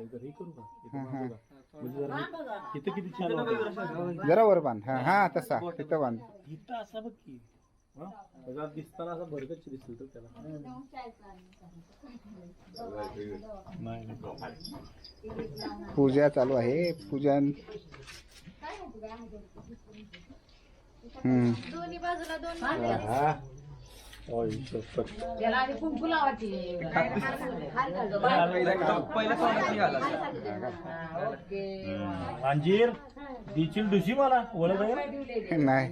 हे करू का म्हणजे इथं किती छान वाटतं. जरा वर बांध. हा हा तसा इथं बांध. इथं असा बघ की दिसताना असं भरगच्च दिसतो तर त्याला पूजा चालू आहे. पूजन. दोन्ही बाजूला दोन त्याला आधी कुंकू लावायची. अंजीर दिशील दुशी मला ओळख आहे नाही.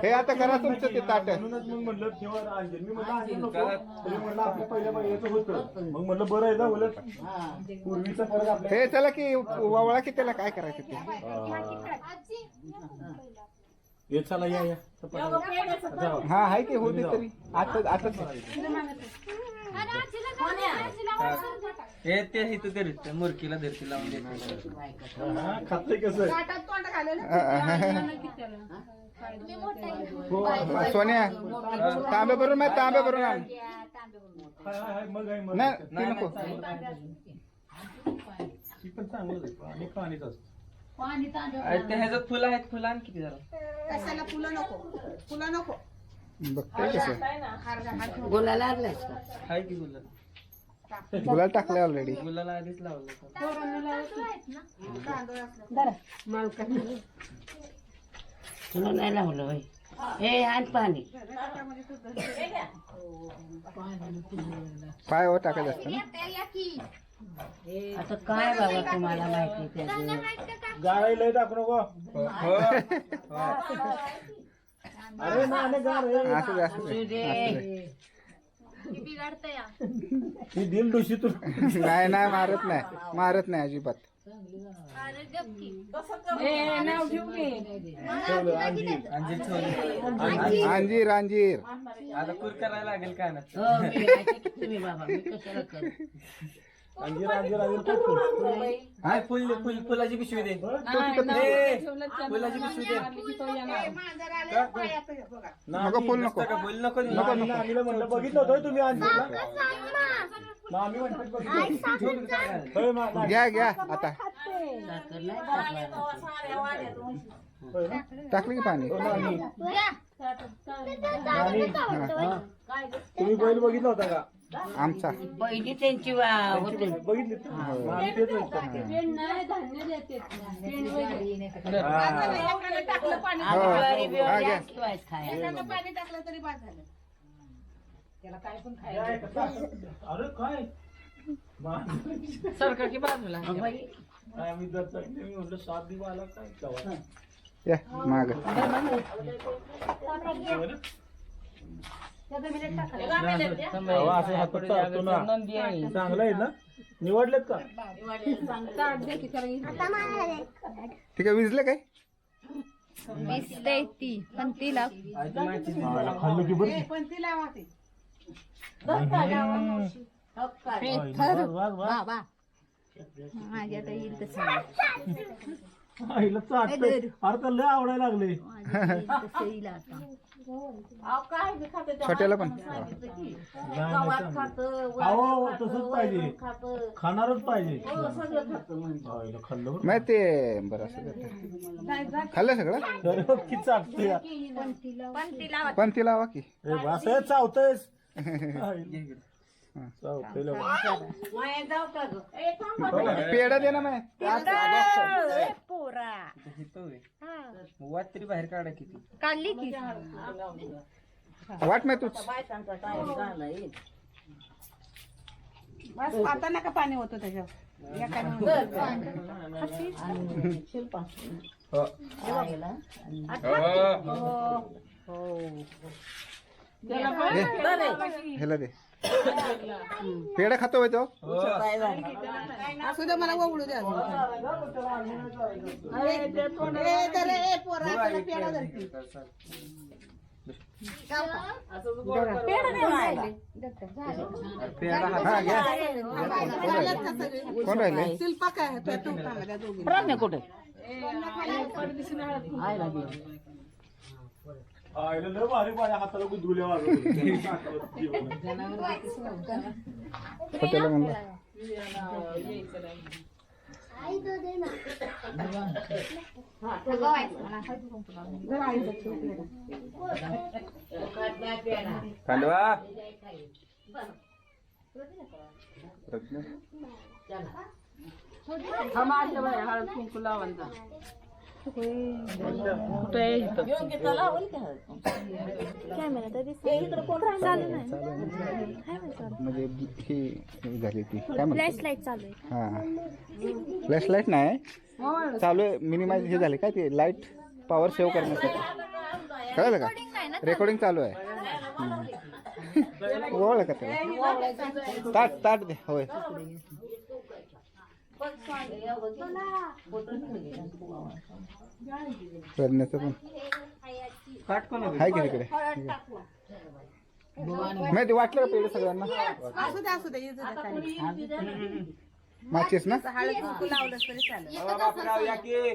हे आता करा तुमचं ते ताट. म्हणूनच मग म्हणलं ठेवा अंजीर. मी म्हणलं अंजीर नको तरी म्हणलं आपल्या पहिल्या महिन्याचं होतं. मग म्हणलं बरं आहे ना उलट पूर्वीचं फरक आपल्या हे चला की वळा की त्याला काय करायचं ते. ये चला या या हा आहे की होती तरी आता आता हे ते इथं धरत मुरकीला धरती लावून देते. खाते कसं सोन्या तांबे भरून नाही तांबे भरून आण. मग आहे मग नाही ती नको. ती पण चांगलं आहे आणि पाणीच असतं. ते ह्याच्यात फुलं आहेत. फुलं आण किती जरा. कशाला फुलं नको. फुलं नको. बघतोय कसं गुलाला आणलाय हाय की गुलाल. गुलाल टाकले ऑलरेडी. गुलाला आधीच लावलं. फुलं नाही लावलं बाई. हे आण पाणी. पाय वर टाकायचं असतं ना. आता काय बाबा तुम्हाला माहिती त्याचं. गाळी लय टाकू नको. अरे ना गार असू दे असू दे. ती दिल डोशी तू नाही नाही मारत नाही मारत नाही अजिबात. नाव ठेवू की. अंजीर अंजीर. आता कुर करायला लागेल काय ना. तुम्ही बाबा मी कशाला करू. अंजीर अंजीर अंजीर हाय फुलाची पिशवी दे. फुलाची पिशवी दे. नको फुल नको. फुल नको देऊ. आम्ही म्हणलं बघितलं होतं तुम्ही अंजीरला आम्ही म्हणतात बघितलं. घ्या घ्या आता टाकलं की पाणी. तुम्ही बैल बघितला होता का आमचा पहिली त्यांची होते. बघितली आम्ही तेच बघतो. पाणी टाकलं तरी बाद झालं. त्याला काय पण खायला. अरे काय सरकार की बाजूला. आम्ही दत्तक मी म्हटलं 7 दिवस आला काय तेव्हा. या माग. तेव्हा असं हातात चालतो ना. चांगलं आहे ना. निवडलेत का ठीक आहे विजलं काय. ती पण तिला खाल्लं की बरं. पण ती लावा ते. माझ्या आता येईल तसं आईला चाटतंय. अरे त्याला लय आवडायला लागले. तसं येईल आता. छोट्याला पण अहो तसंच पाहिजे. खाणारच पाहिजे. आईला खाल्लं बरं. माहिती ते बरं असं खाल्लं सगळं. अरे बघ किती चाटतंय. पण ती लावा की. असं चावतयस पेढा दे ना माय. वाट तरी बाहेर काढा किती. काढली की वाट नाही तूच. बस आता नका पाणी होतं त्याच्यावर. ह्याला दे. पेढा खातो होय तो. असू दे मला ओवळू द्या. हा घ्या. कोण राहिले. शिल्पा काय कुठे आईला लय भारी माझ्या हाताला गुदगुल्या वाजवत त्याला म्हणलं खांडवा हळद कुंकू लावायचा कुठे म्हणजे ही झाली ती काय म्हणते फ्लॅश लाईट चालू आहे हां फ्लॅश लाईट नाही चालू आहे मिनिमाइज हे झाले काय ते लाईट पॉवर सेव्ह करण्यासाठी कळलं का रेकॉर्डिंग चालू आहे ओळख का त्याला ताट दे होय करण्याचं पण आहे की तिकडे नाही ते वाटलं का पेढे सगळ्यांना मागचीस ना बापराव या की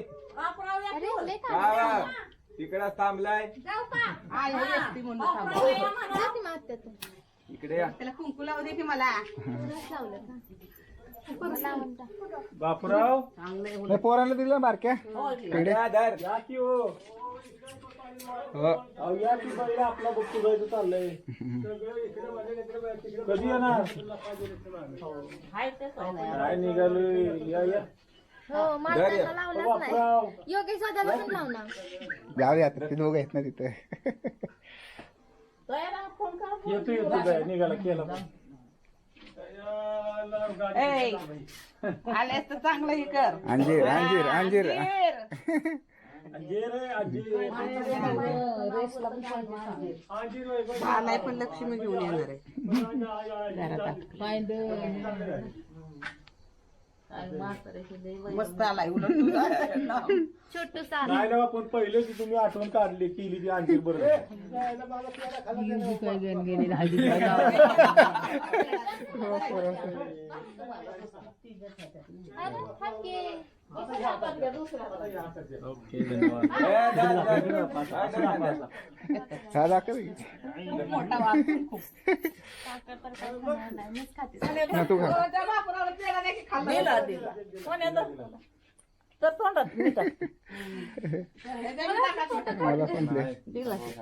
तिकडे थांबलाय इकडे या त्याला कुंकू लावू दे की मला बापराव नाही पोरांना दिलं बारक्या पेढे धर या की हो अहो या की पहिला आपला बघतो जायचं चाललंय कधी येणार काय निघालोय या या बापराव योगेश दादाला पण लाव ना जाऊ आता ते दोघं आहेत ना तिथे येतो येतो काय निघाला केला आलेस तर चांगलं हे कर अंजीर अंजीर अंजीर आलाय पण लक्ष्मी घेऊन येणार आहे मस्त आलाय उलट तुझा छोटूसा नाही ना पण पहिले की तुम्ही आठवण काढली केली ती आणखी बरोबर ओके साधा कर तू खा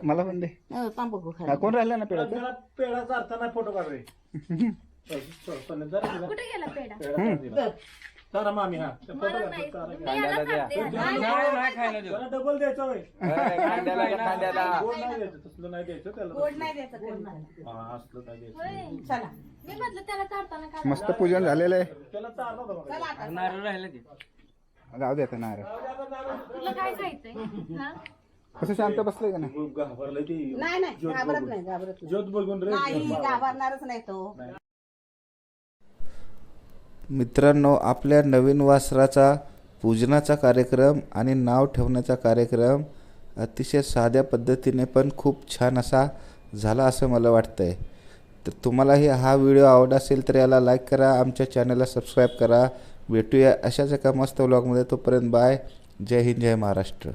मला पण दे कोण राहिला ना पेढा पेढाचा अर्थ नाही फोटो काढ रे कुठे गेला पेढा चला मामी हा डबल द्यायचं होय खांद्याला गोड नाही द्यायचं तसलं नाही द्यायचं त्याला हा असलं नाही द्यायचं चला मी म्हटलं त्याला चालताना मस्त पूजन झालेलं आहे त्याला चारला होता नारळ राहिलं की राहू दे आता नारळ तुला काय खायचंय हा कसं शांत बसलंय का नाही घाबरलंय ती नाही नाही घाबरत नाही घाबरत ज्योत बघून रे नाही घाबरणारच नाही तो मित्रांनो आपल्या नवीन वासराचा पूजनाचा कार्यक्रम आणि नाव ठेवण्याचा कार्यक्रम अतिशय साध्या पद्धतीने पण खूप छान असा झाला असं मला वाटतं आहे. तर तुम्हालाही हा व्हिडिओ आवडला असेल तर याला लाईक करा, आमच्या चॅनलला सबस्क्राईब करा. भेटूया अशाच एका मस्त व्लॉगमध्ये. तोपर्यंत बाय. जय हिंद जय महाराष्ट्र.